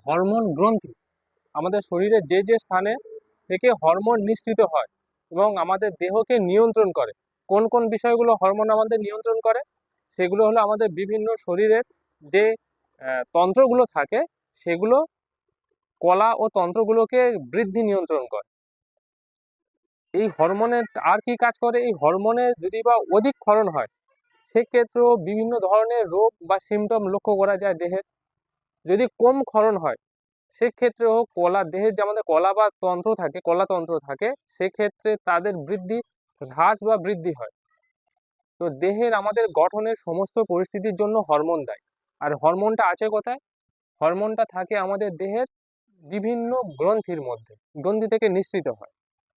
Hormone গ্রন্থি আমাদের শরীরে যে যে স্থানে থেকে হরমোন নিঃসৃত হয় এবং আমাদের দেহকে নিয়ন্ত্রণ করে। কোন কোন বিষয়গুলো হরমোন আমাদের নিয়ন্ত্রণ করে? সেগুলো হলো আমাদের বিভিন্ন শরীরের যে তন্ত্রগুলো থাকে, সেগুলো কলা ও তন্ত্রগুলোকে বৃদ্ধি নিয়ন্ত্রণ করে। এই হরমোনের আর কি কাজ করে? এই হরমোনের যদি বা অধিক ক্ষরণ হয়, সেক্ষেত্রেও বিভিন্ন ধরনের রোগ বা সিমটম লক্ষ্য করা যায় দেহের। যদি কম ক্ষরণ হয়, সেক্ষেত্রেও দেহের যে আমাদের কলা বা তন্ত্র থাকে, কলাতন্ত্র থাকে, সেক্ষেত্রে তাদের বৃদ্ধি হ্রাস বা বৃদ্ধি হয়। তো দেহের আমাদের গঠনের সমস্ত পরিস্থিতির জন্য হরমোন দায়ী। আর হরমোনটা আছে কোথায়? হরমোনটা থাকে আমাদের দেহের বিভিন্ন গ্রন্থির মধ্যে, গ্রন্থি থেকে নিঃসৃত হয়।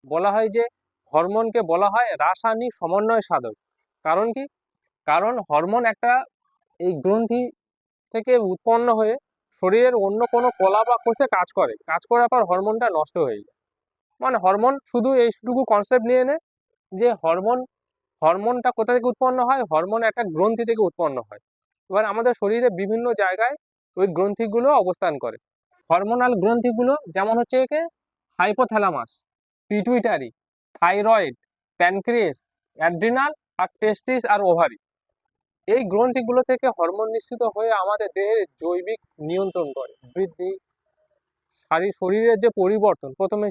বলা হয় যে হরমোনকে বলা হয় রাসায়নিক সমন্বয় সাধক। কারণ কি? কারণ হরমোন একটা এই গ্রন্থি থেকে উৎপন্ন হয়ে শরীরের অন্য কোনো কলা বা কোষে কাজ করার পর হরমোনটা নষ্ট হয়ে যায়। মানে হরমোন শুধু এইটুকু কনসেপ্ট নিয়ে নে যে হরমোনটা কোথা থেকে উৎপন্ন হয়? হরমোন একটা গ্রন্থি থেকে উৎপন্ন হয়। এবার আমাদের শরীরে বিভিন্ন জায়গায় ওই গ্রন্থিগুলো অবস্থান করে। হরমোনাল গ্রন্থিগুলো যেমন হচ্ছে একে hypothalamus, pituitary, thyroid, pancreas, adrenal আর টেস্টিস আর ওভারি। এই গ্রন্থিগুলো থেকে হরমোন নিঃসৃত হয়ে আমাদের দেহের জৈবিক নিয়ন্ত্রণ করে, বৃদ্ধি, শরীরের যে পরিবর্তন, প্রথমে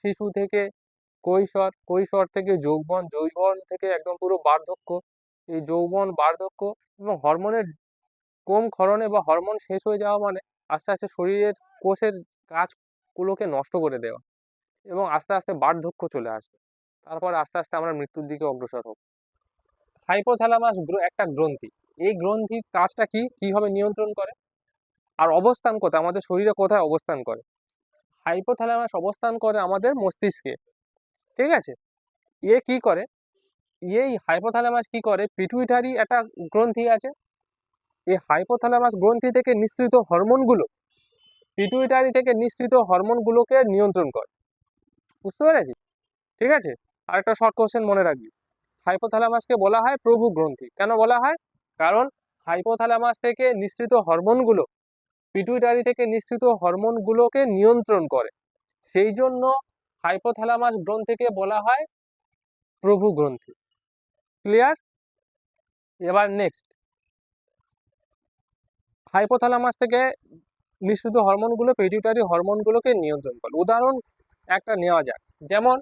শিশু থেকে কৈশোর, কৈশোর থেকে যৌবন, যৌবন থেকে একদম পুরো বার্ধক্য, এই যৌবন, বার্ধক্য এবং হরমোনের কম ক্ষরণে বা হরমোন শেষ হয়ে যাওয়া মানে আস্তে আস্তে শরীরের কোষের কাজগুলোকে নষ্ট করে দেওয়া এবং আস্তে আস্তে বার্ধক্য চলে আসবে। তারপর আস্তে আস্তে আমরা মৃত্যুর দিকে অগ্রসর হব। হাইপোথ্যালামাস একটা গ্রন্থি। এই গ্রন্থির কাজটা কি, কিভাবে নিয়ন্ত্রণ করে আর অবস্থান কোথায়, আমাদের শরীরে কোথায় অবস্থান করে? হাইপোথ্যালামাস অবস্থান করে আমাদের মস্তিষ্কে। ঠিক আছে? কি করে? এই হাইপোথ্যালামাস কি করে? পিটুইটারি একটা গ্রন্থি আছে। এই হাইপোথ্যালামাস গ্রন্থি থেকে নিঃসৃত হরমোনগুলো পিটুইটারি থেকে নিঃসৃত হরমোনগুলোকে নিয়ন্ত্রণ করে। বুঝতে পেরেছি? ঠিক আছে? আর একটা শর্ট কোশ্চেন মনে রাখবি, হাইপোথ্যালামাসকে বলা হয় প্রভু গ্রন্থি। কেন বলা হয়? কারণ হাইপোথ্যালামাস থেকে নিঃসৃত হরমোনগুলো পিটুইটারি থেকে নিঃসৃত হরমোনগুলোকে নিয়ন্ত্রণ করে। সেই জন্য হাইপোথ্যালামাস গ্রন্থিকে বলা হয় প্রভু গ্রন্থি। ক্লিয়ার? এবার নেক্সট, হাইপোথ্যালামাস থেকে নিঃসৃত হরমোনগুলো পিটুইটারি হরমোনগুলোকে নিয়ন্ত্রণ করে। উদাহরণ একটা নেওয়া যাক, যেমন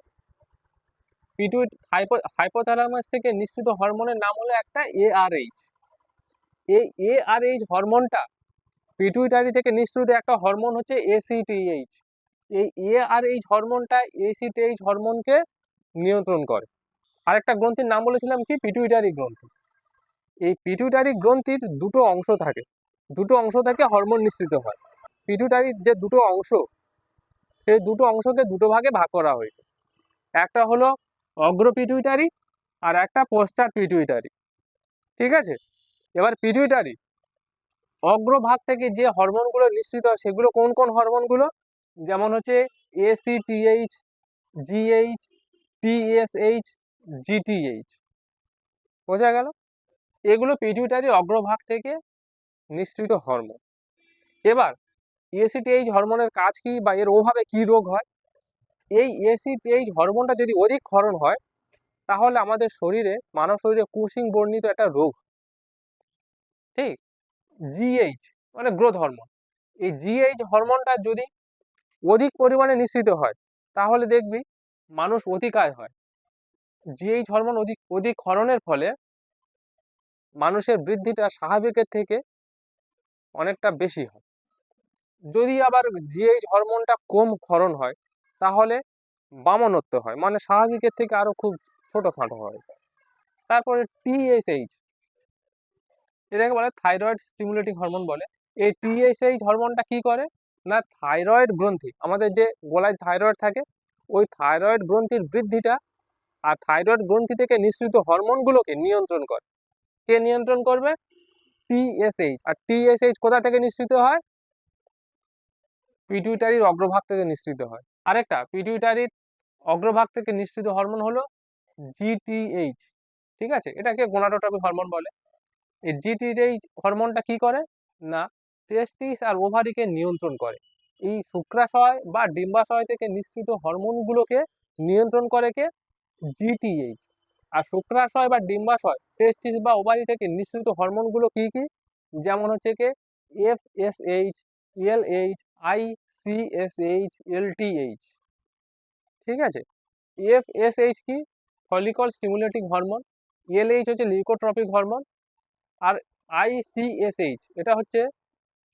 হাইপোথ্যালামাস থেকে নিঃসৃত হরমোনের নাম হলো একটা ARH। এই ARH হরমোনটা পিটুইটারি থেকে নিঃসৃত একটা হরমোন হচ্ছে ACTH। এই ARH হরমোনটা ACTH হরমোনকে নিয়ন্ত্রণ করে। আরেকটা গ্রন্থির নাম বলেছিলাম কি? পিটুইটারি গ্রন্থি। এই পিটুইটারি গ্রন্থির দুটো অংশ থাকে হরমোন নিঃসৃত হয়। পিটুইটারির যে দুটো অংশ, সেই দুটো অংশকে দুটো ভাগে ভাগ করা হয়েছে। একটা হলো অগ্র পিটুইটারি আর একটা পশ্চাৎ পিটুইটারি। ঠিক আছে? এবার পিটুইটারি অগ্রভাগ থেকে যে হরমোনগুলো নিঃসৃত হয়, সেগুলো কোন কোন হরমোনগুলো? যেমন হচ্ছে ACTH, GH, TSH, GTH। বোঝা গেল? এগুলো পিটুইটারি অগ্রভাগ থেকে নিঃসৃত হরমোন। এবার ACTH হরমোনের কাজ কি বা এর অভাবে কি রোগ হয়? এই ACTH হরমোনটা যদি অধিক ক্ষরণ হয়, তাহলে আমাদের শরীরে, মানব শরীরে কুশিং বর্ণিত একটা রোগ। ঠিক? GH মানে গ্রোথ হরমোন। এই GH হরমোনটা যদি অধিক পরিমাণে নিঃসৃত হয়, তাহলে দেখবি মানুষ অতিকায় হয়। GH হরমোন অধিক ক্ষরণের ফলে মানুষের বৃদ্ধিটা স্বাভাবিকের থেকে অনেকটা বেশি হয়। যদি আবার GH হরমোনটা কম ক্ষরণ হয়, তাহলে বামনত্ব হয়, মানে স্বাভাবিকের থেকে আরো খুব ছোটখাটো হয়। তারপরে TSH, এটাকে বলে থাইরয়েড স্টিমুলেটিং হরমোন বলে। এই TSH হরমোনটা কি করে না, থাইরয়েড গ্রন্থি, আমাদের যে গলায় থাইরয়েড থাকে, ওই থাইরয়েড গ্রন্থির বৃদ্ধিটা আর থাইরয়েড গ্রন্থি থেকে নিঃসৃত হরমোনগুলোকে নিয়ন্ত্রণ করে। কে নিয়ন্ত্রণ করবে? TSH। আর TSH কোথা থেকে নিঃসৃত হয়? পিটুইটারির অগ্রভাগ থেকে নিঃসৃত হয়। আরেকটা পিটুইটারির অগ্রভাগ থেকে নিঃসৃত হরমোন হলো GTH। ঠিক আছে? এটাকে গোনাডোট্রপিক হরমোন বলে। এই GTH হরমোনটা কি করে না, টেস্টিস আর ওভারিকে নিয়ন্ত্রণ করে। এই শুক্রাশয় বা ডিম্বাশয় থেকে নিঃসৃত হরমোনগুলোকে নিয়ন্ত্রণ করে কে? জিটিএইচ। আর শুক্রাশয় বা ডিম্বাশয়, টেস্টিস বা ওভারি থেকে নিঃসৃত হরমোনগুলো কি কি? যেমন হচ্ছে কে এফএসএইচ, এলএইচ, আইসিএসএইচ, এলটিএইচ। ঠিক আছে। এফএসএইচ কি? Follicle stimulating hormone. এলএইচ হচ্ছে লিউকোট্রপিক হরমোন। আর আইসিএসএইচ এটা হচ্ছে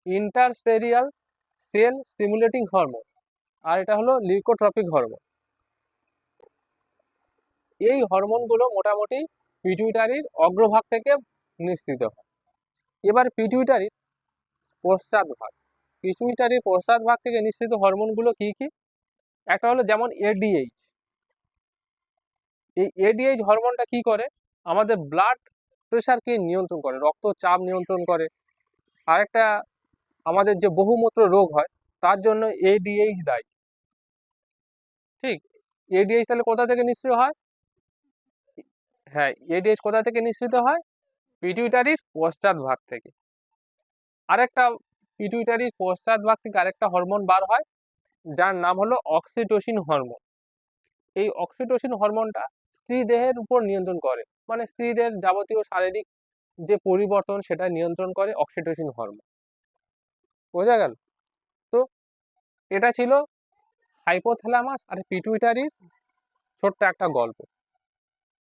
ইন্টারস্টেরিয়াল সেল স্টিমুলেটিং হরমোন। আর এটা হলো লিউকোট্রপিক হরমোন। এই হরমোনগুলো মোটামুটি পিটুইটারির অগ্রভাগ থেকে নিঃসৃত হয়। এবার পিটুইটারির পশ্চাৎভাগ, পিটুইটারির পশ্চাৎভাগ থেকে নিঃসৃত হরমোনগুলো কি কি? একটা হলো যেমন এডিএইচ। এই এডিএইচ হরমোনটা কি করে? আমাদের ব্লাড প্রেশারকে নিয়ন্ত্রণ করে, রক্তচাপ নিয়ন্ত্রণ করে। আরেকটা, আমাদের যে বহুমূত্র রোগ হয় তার জন্য এডিএইচ দায়ী। ঠিক। এডিএইচ তাহলে কোথা থেকে নিঃসৃত হয়? হ্যাঁ, এডিএইচ কোথা থেকে নিঃসৃত হয়? পিটুইটারির পশ্চাৎভাগ থেকে। আরেকটা, পিটুইটারির পশ্চাৎভাগ থেকে আরেকটা হরমোন বার হয় যার নাম হলো অক্সিটোসিন হরমোন। এই অক্সিটোসিন হরমোনটা স্ত্রী দেহের উপর নিয়ন্ত্রণ করে, মানে স্ত্রীদের যাবতীয় শারীরিক যে পরিবর্তন সেটা নিয়ন্ত্রণ করে অক্সিটোসিন হরমোন। বোঝা গেল? তো এটা ছিল হাইপোথ্যালামাস আর পিটুইটারির ছোট্ট একটা গল্প।